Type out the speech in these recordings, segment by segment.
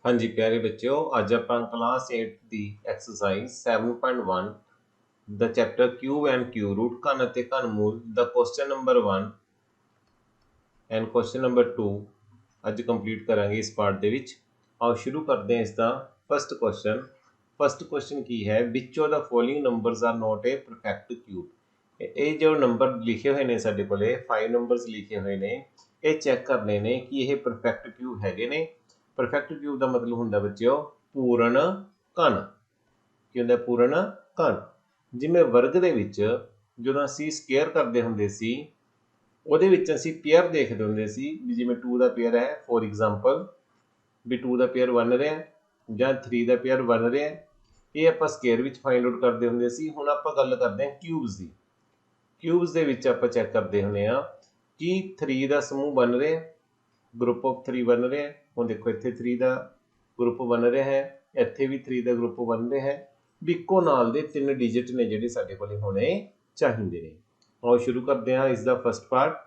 हाँ जी प्यारे बच्चों, अज आप क्लास 8 की एक्सरसाइज 7.1 द chapter cube and cube root घन ਅਤੇ ਘਨਮੂਲ द question number 1 and question number 2 ਅੱਜ ਕੰਪਲੀਟ ਕਰਾਂਗੇ ਇਸ ਪਾਰਟ ਦੇ ਵਿੱਚ। ਆਓ ਸ਼ੁਰੂ ਕਰਦੇ ਹਾਂ ਇਸ ਦਾ ਫਸਟ ਕੁਐਸਚਨ ਕੀ ਹੈ, which of the following numbers R note A perfect cube. ਇਹ ਜੋ ਨੰਬਰ ਲਿਖੇ ਹੋਏ ਨੇ ਸਾਡੇ ਕੋਲੇ 5 ਨੰਬਰਸ ਲਿਖੇ ਹੋਏ ਨੇ, ਇਹ ਚੈੱਕ ਕਰਨੇ ਨੇ ਕਿ ਇਹ ਪਰਫੈਕਟ ਕਿਊਬ ਹੈਗੇ ਨੇ। परफेक्ट क्यूब का मतलब होंगे बच्चों पूर्ण घन। की होंगे पूर्ण घन। जिमें वर्ग के जो असी स्केयर करते होंगे सी ਉਹਦੇ ਵਿੱਚ ਅਸੀਂ पेयर देखते होंगे सी भी जिमें 2 का पेयर है, फॉर एग्जांपल भी 2 का पेयर बन रहा है ਜਾਂ 3 का पेयर बन रहा है, ये आप स्केयर ਵਿੱਚ फाइंड आउट करते होंगे सी। ਹੁਣ ਆਪਾਂ ਗੱਲ ਕਰਦੇ ਹਾਂ क्यूब्स की। क्यूब्स ਦੇ ਵਿੱਚ ਆਪਾਂ ਚੈੱਕ ਕਰਦੇ ਹੁੰਦੇ ਆ ਕਿ 3 ਦਾ ਸਮੂਹ ਬਣ ਰਿਹਾ, ग्रुप ऑफ 3 बन रहा है। ਹੁਣ देखो ਇੱਥੇ 3 ਦਾ ग्रुप बन रहा है, ਇੱਥੇ भी 3 ਦਾ ग्रुप बन रहा है, भी ਇੱਕੋ ਨਾਲ ਦੇ 3 ਡਿਜਿਟ ਨੇ ਜਿਹੜੇ ਸਾਡੇ ਕੋਲੇ ਹੋਣੇ ਚਾਹੀਦੇ ਨੇ। ਆਓ ਸ਼ੁਰੂ ਕਰਦੇ ਹਾਂ ਇਸ ਦਾ ਫਸਟ ਪਾਰਟ।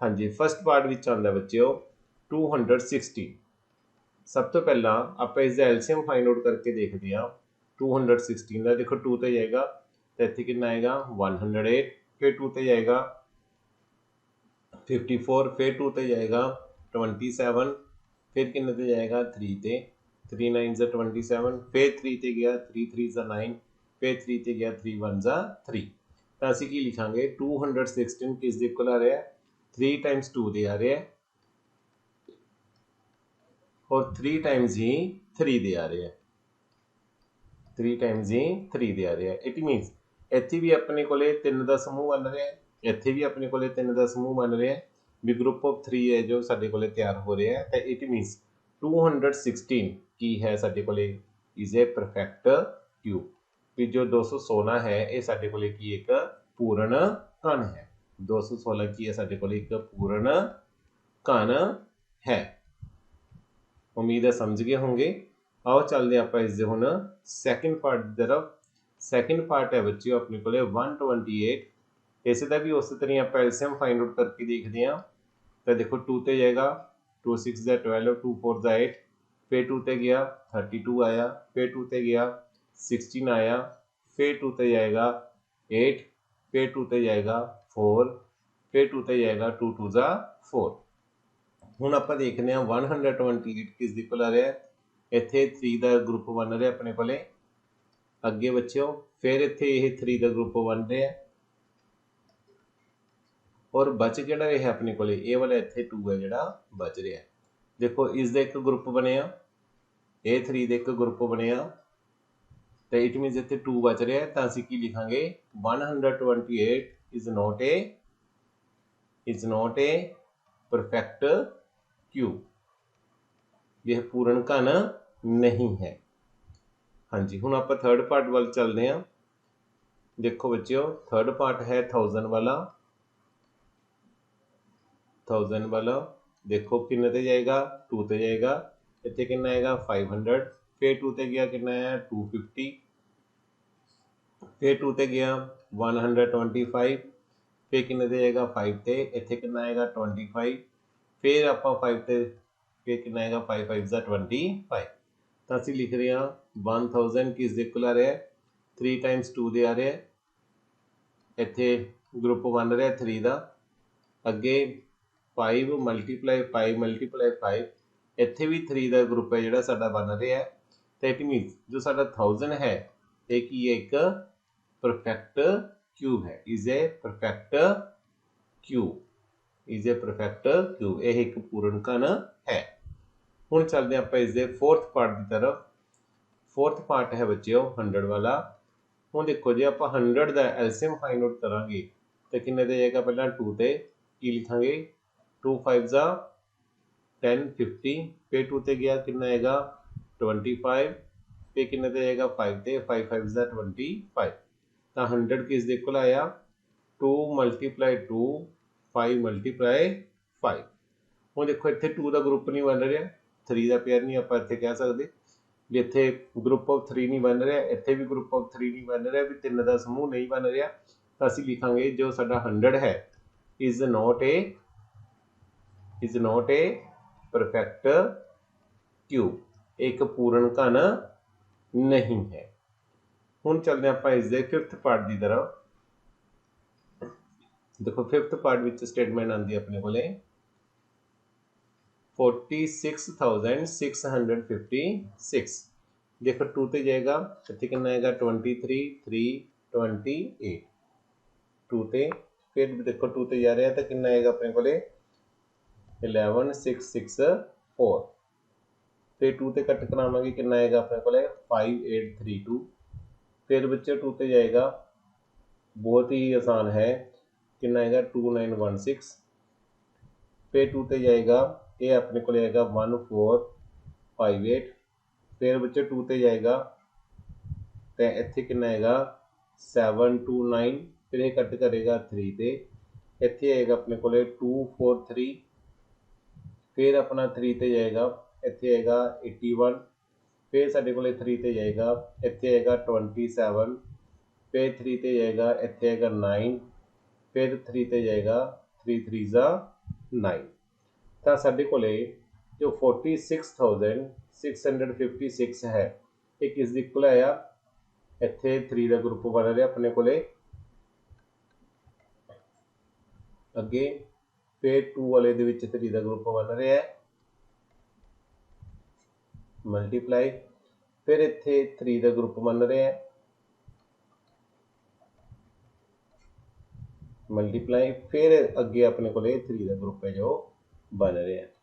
ਹਾਂਜੀ, ਫਸਟ ਪਾਰਟ ਵਿੱਚ ਆਉਂਦਾ ਬੱਚਿਓ 260। ਸਭ ਤੋਂ ਪਹਿਲਾਂ ਆਪਾਂ ਇਸ ਦਾ ਐਲਸੀਐਮ ਫਾਈਂਡ ਆਊਟ ਕਰਕੇ ਦੇਖਦੇ ਹਾਂ। 216 ਦਾ ਦੇਖੋ 2 ਤੇ ਜਾਏਗਾ ਤਾਂ ਇੱਥੇ ਕਿੰਨਾ ਆਏਗਾ 108, ਫਿਰ 2 ਤੇ ਜਾਏਗਾ 54, फिर 2 ਤੇ ਜਾਏਗਾ 27, फिर किन्ने ते जाएगा 3 ते 3 9 ज़ा 27, फिर 3 ते गया 3 3 ज़ा 9, फिर 3 ते गया 3 1 ज़ा 3। तो असी की लिखांगे 216 किस दे इक्वल आ रहा है 3 टाइम्स 2 दे आ रहा है और 3 टाइम्स ही 3 दे आ रहा है, 3 टाइम्स ही 3 दे आ रहा है। इट मीनस ਇੱਥੇ भी अपने को 3 का समूह बन रहा है, ਇੱਥੇ भी अपने को 3 का समूह बन रहा है, भी ग्रुप ऑफ 3 है जो साडे कोले तैयार हो रहा है। तो इट मीनस 216 की है साडे कोले इज ए परफेक्ट क्यूब। भी जो 216 है ये साडे कोले की एक पूर्ण घन है। 216 की है साडे कोले एक पूर्ण घन है। उम्मीद है समझ गए होंगे। आओ चलते आप इस हुण सैकेंड पार्ट की तरफ। सैकेंड पार्ट है बच्चों अपने को 128। इस का भी उस तरह आप एलसीएम फाइंड आउट करके देखते हैं। तो देखो 2 ते जाएगा 2 6 ज़ा 12, 2 4 ज़ा 8, फिर 2 ते गया 32 आया, फिर 2 ते गया 16 आया, फिर 2 ते जाएगा 8, फिर 2 ते जाएगा 4, फिर 2 ते जाएगा 2 2 ज़ा 4। ਹੁਣ ਆਪਾਂ ਦੇਖਦੇ ਹਾਂ 128 ਕਿਸ ਦੇ ਇਕੁਅਲ ਆ ਰਿਹਾ ਹੈ। ਇੱਥੇ 3 ਦਾ ਗਰੁੱਪ ਬਣ ਰਿਹਾ ਆਪਣੇ ਕੋਲੇ ਅੱਗੇ ਬੱਚਿਓ, ਫਿਰ ਇੱਥੇ ਇਹ 3 ਦਾ ਗਰੁੱਪ ਬਣ ਰਿਹਾ ਔਰ ਬਚ ਕਿਹੜਾ ਰਿਹਾ ਆਪਣੇ ਕੋਲੇ ਇਹ ਵਾਲਾ ਇੱਥੇ 2 ਹੈ ਜਿਹੜਾ ਬਚ ਰਿਹਾ। ਦੇਖੋ ਇਸ ਦਾ ਇੱਕ ਗਰੁੱਪ ਬਣਿਆ, ਇਹ 3 ਦਾ ਇੱਕ ਗਰੁੱਪ ਬਣਿਆ, ਤੇ ਇਟ ਮੀਨਸ ਇੱਥੇ 2 ਬਚ ਰਿਹਾ। ਤਾਂ ਅਸੀਂ ਕੀ ਲਿਖਾਂਗੇ 128 is not a perfect cube, यह पूर्ण घन नहीं है। हाँ जी, हुण आप थर्ड पार्ट वाल चलते हैं। देखो बच्चों थर्ड पार्ट है 1000 वाला। 1000 वाला देखो किन्ने ते जाएगा 2 ते जाएगा, इत्थे किन्ना आएगा 500, फिर 2 ते गया किन्ना आया 250, फिर 2 ते गया 125, फिर किन्ने ते जाएगा 5 ते इत्थे किन्ना आएगा 25, फिर आप 5 ते फिर किन्ना आएगा 5 5 ज़ा 25। तो असीं लिख रहे हैं 1000 किस दे इक्वल आ रहा है 3 टाइम्स 2 दे आ रहा है। इत्थे ग्रुप बन रहा है 3 का, अगे 5 मल्टीप्लाई 5, इत्थे भी 3 का ग्रुप है जिहड़ा साडा बन रहा है। तो इट मीनस जो साडा 1000 है ये की एक परफेक्ट क्यूब है, is a perfect cube, is a perfect cube, यह एक पूर्ण घन है। हुण चलते हैं आप इसके फोर्थ पार्ट की तरफ। फोर्थ पार्ट है बच्चों 100 वाला। हुण देखो जी आप 100 का एलसीएम फाइंड आउट करांगे तो किन्ने ते जाएगा पहला 2 ते की लिखांगे 2 5 ज़ा 10 50, फिर 2 ते गया किन्ना आएगा 25, फिर किन्ने ते जाएगा 5 ते 5 5 ज़ा 25। तो 100 किस दे इक्वल आया 2 मल्टीप्लाई 2 5 मल्टीप्लाई 5। हुण देखो इत्थे 2 का ग्रुप नहीं बन रहा, 3 का पेयर नहीं आप इत्थे कह सकते भी इत्थे ग्रुप ऑफ 3 नहीं बन रहा, इत्थे भी ग्रुप ऑफ 3 नहीं बन रहा, भी 3 का समूह नहीं बन रहा। तो असीं लिखांगे जो साडा 100 है is not a perfect cube, एक पूर्ण घन नहीं है। हुण चलदे आपां इसदे फिफ्थ पार्ट की तरफ। देखो फिफ्थ पार्ट विच स्टेटमेंट आती है अपने कोले 46,656। देखो 2 ते जाएगा, इत्थे कितना आएगा 23 3 28 2 ते, फिर देखो 2 ते जा रहा है तो कितना आएगा अपने कोले 11664। फिर 2 ते कट करावांगे कितना आएगा अपने कोले 5832। फिर बच्चे 2 ते जाएगा, बहुत ही आसान है, कितना आएगा 2916। फिर 2 ते जाएगा, ये अपने को आएगा 1458। फिर बच्चे 2 ते जाएगा तो इत्थे कितना आएगा 729। फिर ये कट करेगा 3 ते, इत्थे आएगा अपने को 243। फिर अपना 3 ते जाएगा, इत्थे आएगा 81। फिर साढ़े को 3 ते जाएगा, इत्थे आएगा 27। फिर 3 ते जाएगा, इत्थे आएगा 9। फिर 3 ते जाएगा, 3 3 जा 9। तो साढ़े को जो 46,656 है ये किस दी इक्वल आया, इत्थे 3 का ग्रुप बन रहा अपने को अगे। फिर 2 वाले 3 का ग्रुप बन रहा है मल्टीप्लाई। फिर इत्थे 3 का ग्रुप बन रहा है मल्टीप्लाई। फिर अगे अपने को 3 का ग्रुप है जो बन रहा है।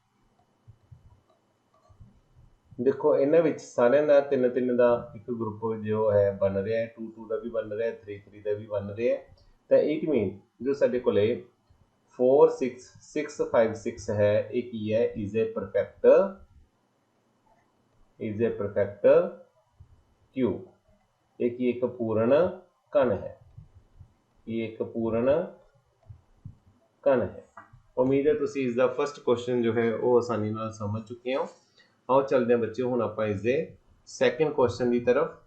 देखो इन्होंने सारे का 3 3 का एक ग्रुप जो है बन रहा है, 2 2 का भी बन रहा है, 3 3 का भी बन रहा है। तो इट मीन जो साढ़े को 46656 है एक ही है इज ए परफेक्ट क्यूब। एक ही एक पूर्ण घन है, ये एक पूर्ण घन है। उम्मीद है तुम इसका फर्स्ट क्वेश्चन जो है वो आसानी नाल समझ चुके हो। आओ चलते हैं बच्चे हुण आपां इसके सैकेंड क्वेश्चन की तरफ।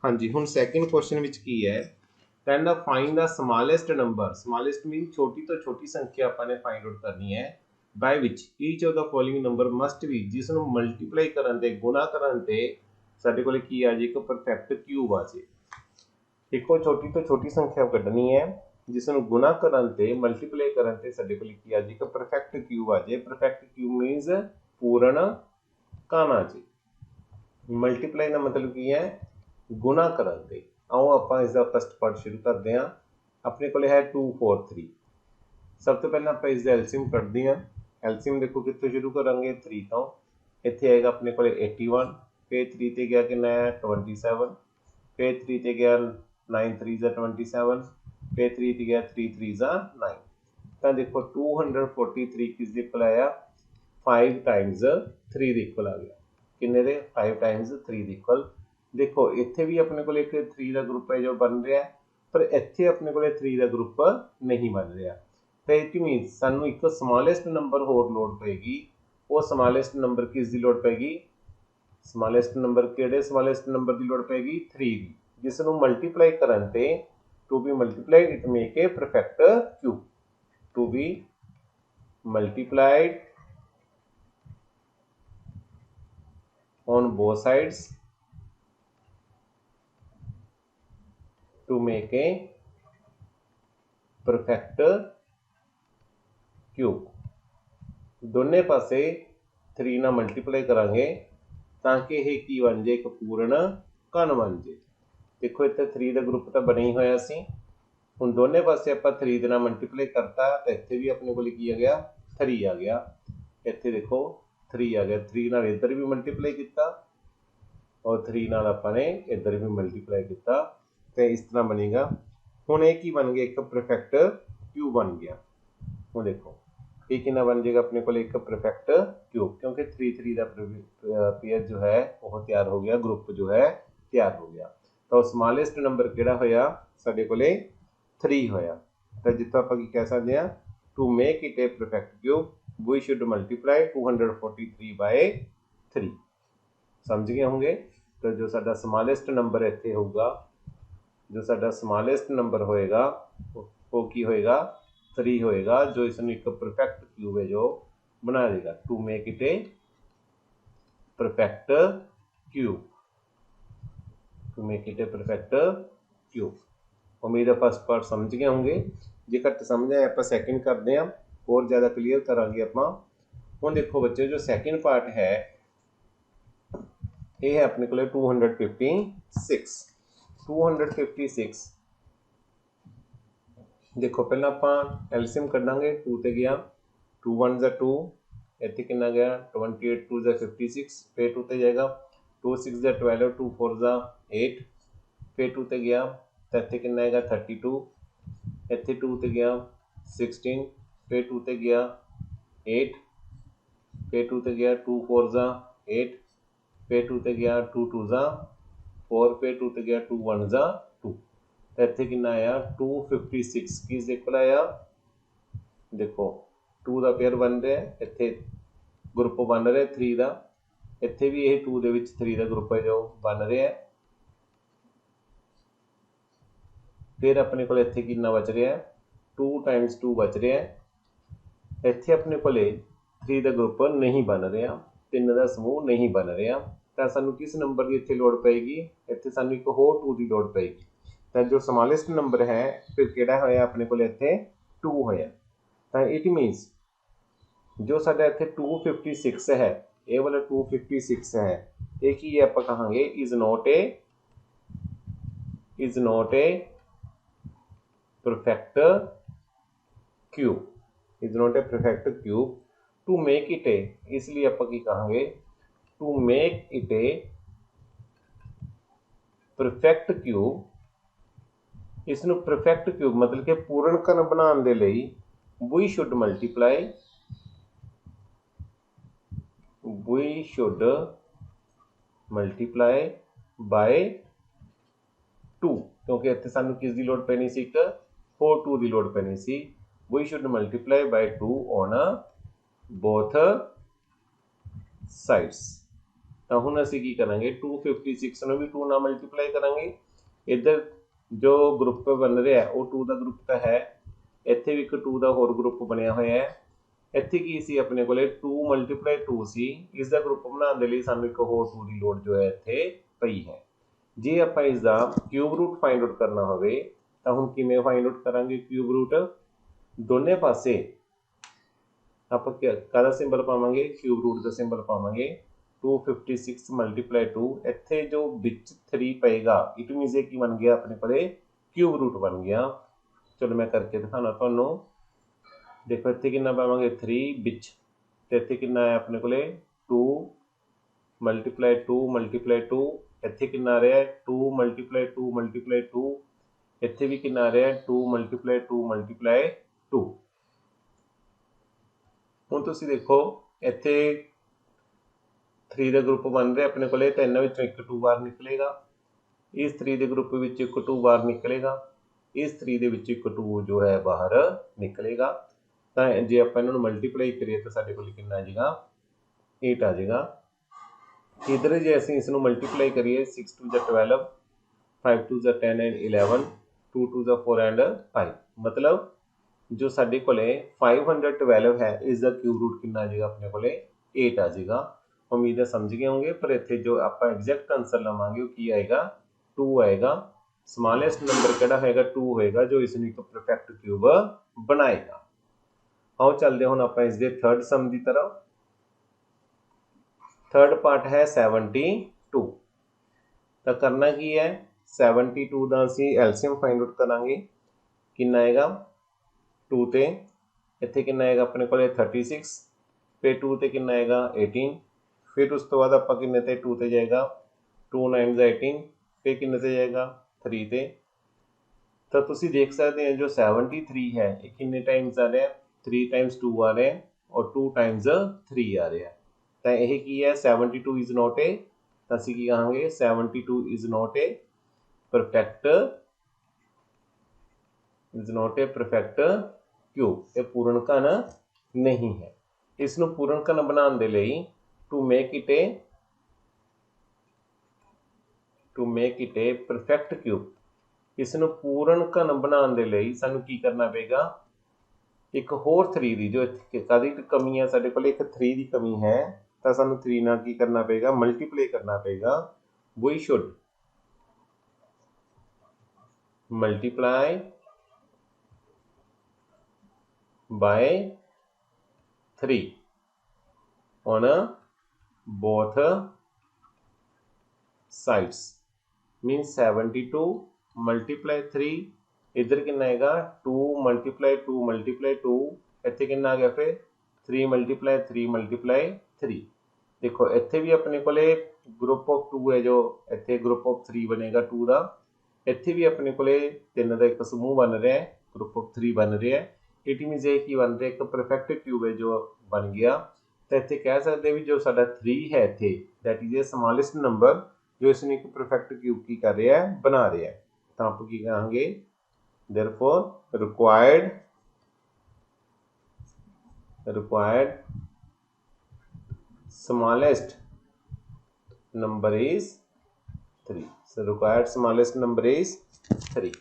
हाँ जी, हुण सैकेंड क्वेश्चन विच की है, कहना find the smallest number. Smallest mean छोटी तो छोटी संख्या आपने फाइंड आउट करनी है, by which each of the following number must be, जिसनों मल्टीप्लाई करन ते गुणा करन ते साडे कोल की आ जाए एक परफेक्ट क्यूब आ जाए। देखो छोटी तो छोटी संख्या कढनी है, जिसनों गुणा करन ते मल्टीप्लाई करन ते साडे कोल की आ जाए एक परफेक्ट क्यूब आ जाए। परफेक्ट क्यूब मीनस पूर्ण घन आ जाए। मल्टीप्लाई का मतलब की है गुणा करन ते। आओ आपां इसका फर्स्ट पार्ट शुरू करते हैं। अपने को है 243। सब तो पहले आप इसका एलसीएम कटते हैं। एलसीएम देखो कितों शुरू करेंगे 3 तो, इत्थे आएगा अपने को 81। फिर 3 ते गया कि 27। फिर 3 ते गया 9 3 जा 27। फिर 3 ते गया 3 3 जा 9। तो देखो 243 किस दे इक्वल आया 5 टाइम्स 3 दे इक्वल आ गया। किन्ने दे 5 टाइम्स 3 दे इक्वल। देखो इत्थे भी अपने को एक 3 का ग्रुप है जो बन रहा है, पर इत्थे अपने को 3 का ग्रुप नहीं बन रहा। तो इट मीनस सानू एक स्मॉलेस्ट नंबर होर लोड़ पेगी। वो स्मॉलेस्ट नंबर किस दी लोड़ पेगी, स्मॉलेस्ट नंबर किहड़े स्मॉलेस्ट नंबर की लोड़ पेगी 3 की, जिसनों मल्टीप्लाई करन ते to be multiply it make a perfect cube. To be multiplied on both sides to make a perfect cube। दोनों पासे 3 ना मल्टीप्लाई करांगे ताकि यह की बन जाए एक पूर्ण घन बन जाए। देखो इतने 3 का ग्रुप तो बने ही होया सी, हुण दोनों पासे आप 3 दे नाल मल्टीप्लाई करता तो इत्थे भी अपने को की आ गया 3 आ गया। इत्थे देखो 3 आ गया, 3 नाल इधर भी मल्टीप्लाई किया और 3 नाल आपने इधर भी मल्टीप्लाई किया, तो इस तरह बनेगा। हुण ये की बन गया एक परफेक्ट क्यूब बन गया। हुण देखो ये कितना बन जाएगा अपने को एक परफेक्ट क्यूब, क्योंकि 3 3 का पेयर जो है वो तैयार हो गया, ग्रुप जो है तैयार हो गया। तो स्मॉलेस्ट नंबर किहड़ा होया साडे कोले 3 होया। तो जितना आप कह सकते हैं to make it a perfect cube we should multiply 243 by 3। समझ गए होंगे। तो जो साडा स्मॉलेस्ट नंबर इत्थे होगा, जो साडा स्मॉलेस्ट नंबर होएगा वो की होएगा 3 होएगा, जो इसमें एक परफेक्ट क्यूब है जो बना देगा to make it a perfect cube, to make it a perfect cube। उम्मीद है फर्स्ट पार्ट समझ गए होंगे। जे घट समझ आए आप सैकेंड करते हैं, और ज़्यादा क्लीयर करांगे आप। हुण देखो बच्चे, जो सैकेंड पार्ट है ये है अपने को 256। 256 देखो पहला आप एलसीएम कढ़ांगे। 2 ते गया 2 1 जा 2, इत्थे कितना गया 28 2 जा 56, फिर 2 ते जाएगा 2 6 जा 12, 2 4 जा 8, फिर 2 ते गया तो इत्थे कितना आएगा 32, इत्थे 2 ते गया 16, फिर 2 ते गया 8, फिर 2 ते गया 2 4 जा 8, फिर 2 ते गया 2 2 जा 4, फिर 2 ते गया 2 1 जा 2, इत्थे कितना आया 256 किस इक्वल आया। देखो 2 का पेयर बन रहा है, इत्थे ग्रुप बन रहा है 3 का, इत्थे भी यह 2 दे विच 3 का ग्रुप है जो बन रहा है। फिर अपने को इत्थे कितना बच रहा है 2 टाइम्स 2 बच रहा है। इत्थे अपने को 3 का ग्रुप नहीं बन रहा, 3 का समूह नहीं बन रहा, तो सानू किस नंबर की इत्थे लोड़ पेगी, इत्थे सानू एक होर 2 की लोड़ पेगी। तो जो स्मॉलेस्ट नंबर है फिर किहड़ा होया अपने को इत्थे 2 होया। तो इट मीनस जो साडा इत्थे 256 है, ये वाला 256 है, ये की है आप कहांगे is not a perfect cube, is not a perfect cube. To make it a, इसलिए आप की कहांगे to make it a perfect cube. इसनू परफेक्ट क्यूब मतलब कि पूर्ण घन बनाने के लिए वी शुड मल्टीप्लाई बाय 2, क्योंकि इत्थे सानू किस दी लोड़ पैनी सी, एक होर 2 की लोड़ पैनी सी। We should multiply by 2 on both sides. तो हुण असीं की करांगे 256 नूं भी 2 नाल मल्टीप्लाई करांगे। इधर जो ग्रुप बन रहा है वो 2 का ग्रुप तो है, इत्थे भी एक 2 का होर ग्रुप बनया होया है। इत्थे की सी अपने कोले 2 मल्टीप्लाई 2 सी, इसका ग्रुप बनाने के लिए सानू एक होर 2 की लोड़ जो है इत्थे पई है। जे आपां इसका क्यूब रूट फाइंड आउट करना होवे तो हुण किवें फाइंड आउट करांगे क्यूब रूट। दोने पासे आपां काहदा सिंबल पावांगे, क्यूब रूट का सिंबल पावांगे। 256 मल्टीप्लाई 2, इत्थे जो विच 3 पेगा इट मीनस ये की बन गया अपने कोले क्यूब रूट बन गया। चलो मैं करके दिखाना तुहानू। देखो इत्थे कितना पावांगे 3 विच, ते इत्थे कितना आया अपने कोले 2 मल्टीप्लाई 2 मल्टीप्लाई 2, इत्थे कितना आ रहा है 2 मल्टीप्लाई 2 मल्टीप्लाई 2, इत्थे भी कितना आ रहा है 2 मल्टीप्लाई 2 मल्टीप्लाई 2। हुण तुसीं देखो इत्थे 3 का ग्रुप बन रहा अपने को, तो इन्होंने विचों एक 2 बार निकलेगा, इस 3 के ग्रुप विच एक 2 बार निकलेगा, इस 3 के विच एक 2 जो है बाहर निकलेगा। तो जे आप इन्होंने मल्टीप्लाई करिए तो साडे कोल कितना आ जाएगा 8 आ जाएगा। इधर जे असीं इसनूं मल्टीप्लाई करिए 6 2 जा 12, 5 2 जा 10 एंड 11, 2 2 जा 4 एंड 5, मतलब जो साडे कोले 512 है, इसका क्यूब रूट कितना आ जाएगा अपने कोले 8 आ जाएगा। उम्मीद है समझ गए होंगे, पर इत्थे जो आप एग्जैक्ट आंसर लवांगे वो की आएगा 2 आएगा। स्मॉलेस्ट नंबर किहड़ा होएगा 2 होएगा, जो इसनूं एक परफेक्ट क्यूब बनाएगा। आओ चलते हुण आपां इसदे थर्ड सम की तरफ। थर्ड पार्ट है 72। तो करना की है 72 का असीं एलसीएम फाइंड आउट करांगे। कितना आएगा 2 ते इत्थे कितना आएगा अपने को 36, फिर 2 ते कितना आएगा 18, फिर उस तो बाद आप किन्ने ते 2 ते जाएगा 2 9 18, फिर किन्ने ते जाएगा 3 ते। तो तुसीं देख सकते हैं जो 73 है ये किन्ने टाइम्स आ रहा है 3 टाइम्स 2 आ रहा है और 2 टाइम्स 3 आ रहा है। तो यह की है 72 इज नॉट ए, तो असीं की कहांगे 72 is not a perfect cube, ये पूर्ण घन नहीं है। इसनूं पूर्ण घन बनाने के लिए to make it a perfect cube, इसनूं पूर्ण घन बनाने के लिए सानूं की करना पेगा, एक होर 3 की जो कादी कमी है साडे कोल एक 3 की कमी है, तो तो सानू 3 नाल की करना पेगा, मल्टीप्लाई करना पेगा। We should multiply by 3 on both sides, means 72 multiply 3, इधर कितना आएगा 2 multiply 2 multiply 2, इत्थे कितना आ गया फिर 3 multiply 3 multiply 3। देखो इत्थे भी अपने कोले ग्रुप ऑफ 2 है, जो इत्थे ग्रुप ऑफ 3 बनेगा 2 का, इत्थे भी अपने कोले 3 का एक समूह बन रहा है, ग्रुप ऑफ 3 बन रहा है। इट मीनस ये की बन रहा है, एक परफेक्ट क्यूब है जो बन गया। तो इत्थे कह सकते भी जो साडा 3 है इत्थे, that is a smallest number जो इसने एक परफेक्ट क्यूब की कर रहा है, बना रहा है। तो आप की कहेंगे therefore required smallest number is 3। So required smallest number is 3।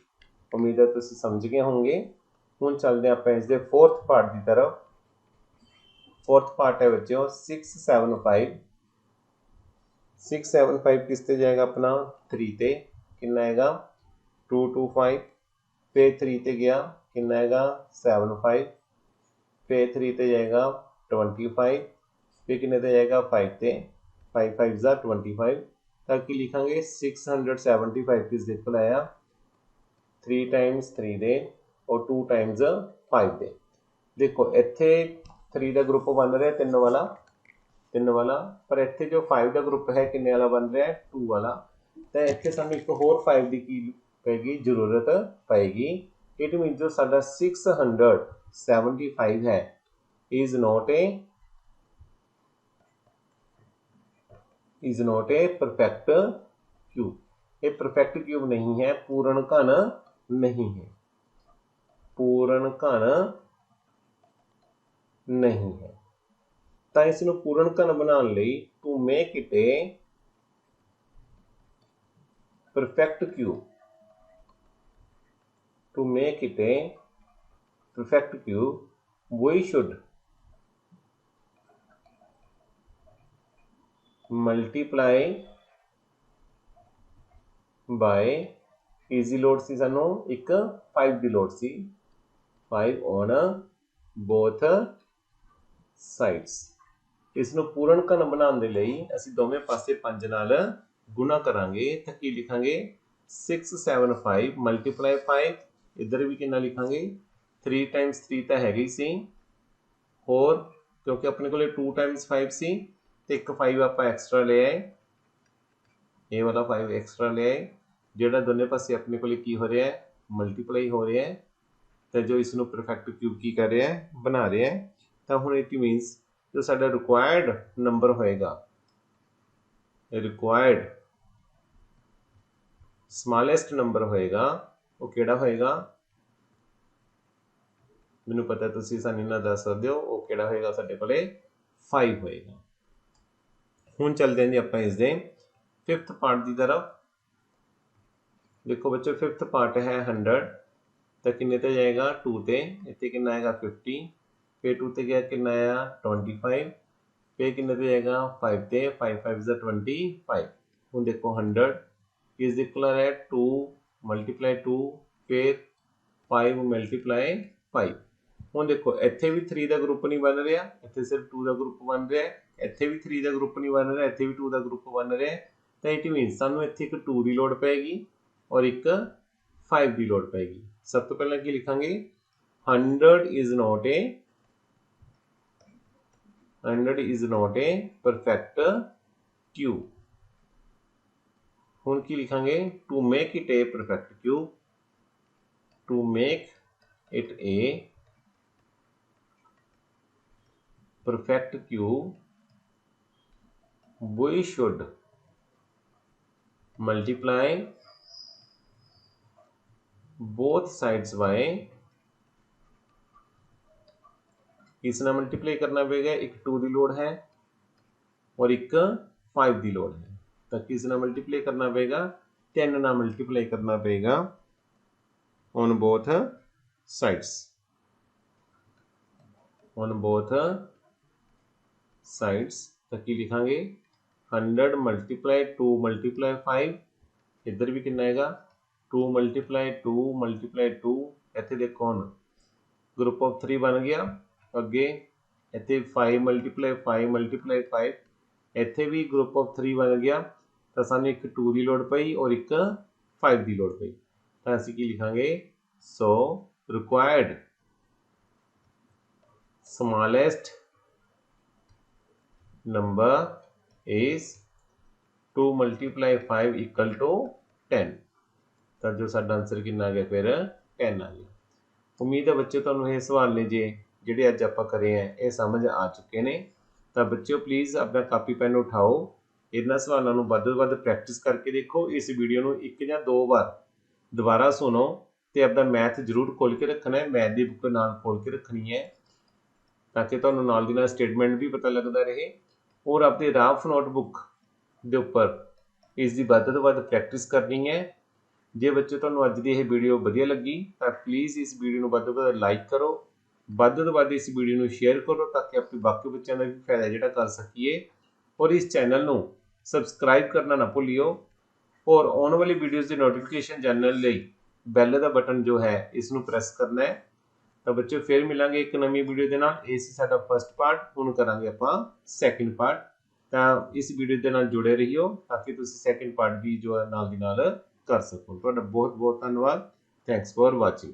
उम्मीद है तुम समझ गए होंगे। हुण चलते हैं आप इसके फोर्थ पार्ट की तरफ। फोर्थ पार्ट है बच्चों 675। 675 किस ते जाएगा अपना 3 ते, कितना आएगा 225, फिर 3 ते गया कितना आएगा 75, फिर 3 ते जाएगा 25, फिर कितने ते जाएगा 5 ते, 5 5 जा 25, ताकि लिखांगे 675 किस दे कोल आया 3 टाइम्स 3 दे और 2 टाइम्स 5 दे। देखो इत्थे 3 का ग्रुप बन रहा है 3 वाला, पर इत्थे जो 5 का ग्रुप है किन्ने वाला बन रहा है 2 वाला। तो इत्थे सानू एक होर 5 की पेगी जरूरत पेगी। इट मीन जो साडा 675 है is not a perfect cube. ये परफेक्ट क्यूब नहीं है, पूर्ण घन नहीं है, पूर्ण घन नहीं है। तो इसनूं पूर्ण घन बनाने लई to make it a perfect cube, to make it a perfect cube we should multiply by easy load सी सानू एक 5 की लोड सी, 5 on both sides। इसनूं पूर्ण घन बनाने दे लई असीं दोवें पासे 5 नाल गुणा करांगे। तो की लिखांगे 675 मल्टीप्लाई 5, इधर भी कितना लिखांगे 3 टाइम्स 3 तो हैगी सी, और क्योंकि अपने को 2 टाइम्स 5 सी तो एक 5 आप एक्सट्रा ले आए, ये वाला 5 एक्सट्रा ले आए, जोड़ा दोनों पासे अपने को की हो रहा है मल्टीप्लाई हो रहा है। तो जो इसनों परफेक्ट क्यूब की कर रहा है बना रहा है। तो हुण इट मीनस जो साडा रिक्वायर्ड नंबर होएगा, रिक्वायर्ड स्मॉलेस्ट नंबर होएगा वो किहड़ा होएगा, मैनू पता तुसीं सानू ना दस सकदे हो, वो किहड़ा होएगा साडे कोले 5 होएगा। हुण चलते हैं जी आपां इसदे फिफ्थ पार्ट की तरफ। देखो बच्चों फिफ्थ पार्ट है 100, तो किन्ने ते जाएगा 2 ते, इत्थे कितना आएगा 50, फिर 2 ते गया कितना आया 25, फिर किन्ने ते जाएगा 5 ते, 5 5 जा 25। हुण देखो 100 इज इक्वल है 2 मल्टीप्लाई 2 फिर 5 मल्टीप्लाई 5। हुण देखो इत्थे भी 3 का ग्रुप नहीं बन रहा, इत्थे सिर्फ 2 का ग्रुप बन रहा है, इत्थे भी 3 का ग्रुप नहीं बन रहा, इत्थे भी 2 का ग्रुप बन रहा है। तो इट मीनस सानू इत्थे एक 2 की लोड़ पेगी और एक 5 की लोड़ पेगी। सब तो पहले की लिखांगे 100 is not a perfect cube. हुण की लिखांगे to make it a perfect cube, to make it a perfect cube we should multiply both sides by, किसना मल्टीप्लाई करना पेगा, एक 2 की लोड है और एक 5 की लोड है। तो किसना मल्टीप्लाई करना पेगा 10 ना मल्टीप्लाई करना पेगा on both sides, on both sides तो की लिखांगे 100 मल्टीप्लाई 2 मल्टीप्लाई 5, इधर भी कितना आएगा 2 मल्टीप्लाई 2 मल्टीप्लाई 2, इतने देखो हम ग्रुप ऑफ 3 बन गया। अगे इतने 5 मल्टीप्लाई 5 मल्टीप्लाई 5, इतने भी ग्रुप ऑफ 3 बन गया। तो सानू एक 2 की लोड़ पई और एक 5 की लोड़ पई, तो असीं की लिखांगे so required smallest number is 2 multiply 5 equal to 10। तो जो साडा आंसर कितना आ गया फिर 10 आ गया। उम्मीद है बच्चों तुहानूं ये सवाल ने जे जिहड़े अज आपां करे हैं ये समझ आ चुके ने। तो बच्चों प्लीज़ अपना कापी पैन उठाओ, इन्हां सवालों नूं वध तो वध प्रैक्टिस करके देखो। इस वीडियो नूं 1 या 2 बार दोबारा सुनो तो अपना मैथ जरूर खोल के रखना है, मैथ की बुक नाल खोल के रखनी है ताकि तुहानूं नाल दी नाल स्टेटमेंट भी पता लगता रहे। और अपनी रफ नोटबुक के उपर इसकी वध तो वध प्रैक्टिस करनी है। जे बच्चों तुहानूं अज दी यह वीडियो वधिया लगी तो प्लीज़ इस वीडियो नूं वध तो वध लाइक करो, वध तो वध इस वीडियो नूं शेयर करो ताकि अपने बाकी बच्चों का भी फायदा जिहड़ा कर सकीए। और इस चैनल नूं सबसक्राइब करना ना भुल्लियो और आने वाली वीडियोज़ की नोटिफिकेशन जानने लई बैल का बटन जो है इसनूं प्रेस करना है। तो बच्चों फिर मिलांगे एक नवी वीडियो के नाल। इस साडा फर्स्ट पार्ट, हुण करांगे आपां सैकेंड पार्ट। तो इस वीडियो के नाल जुड़े रहियो ताकि तुसीं सैकेंड पार्ट भी जो है नाल दी नाल कर सको। तुहाडा बहुत बहुत धन्नवाद। Thanks for watching.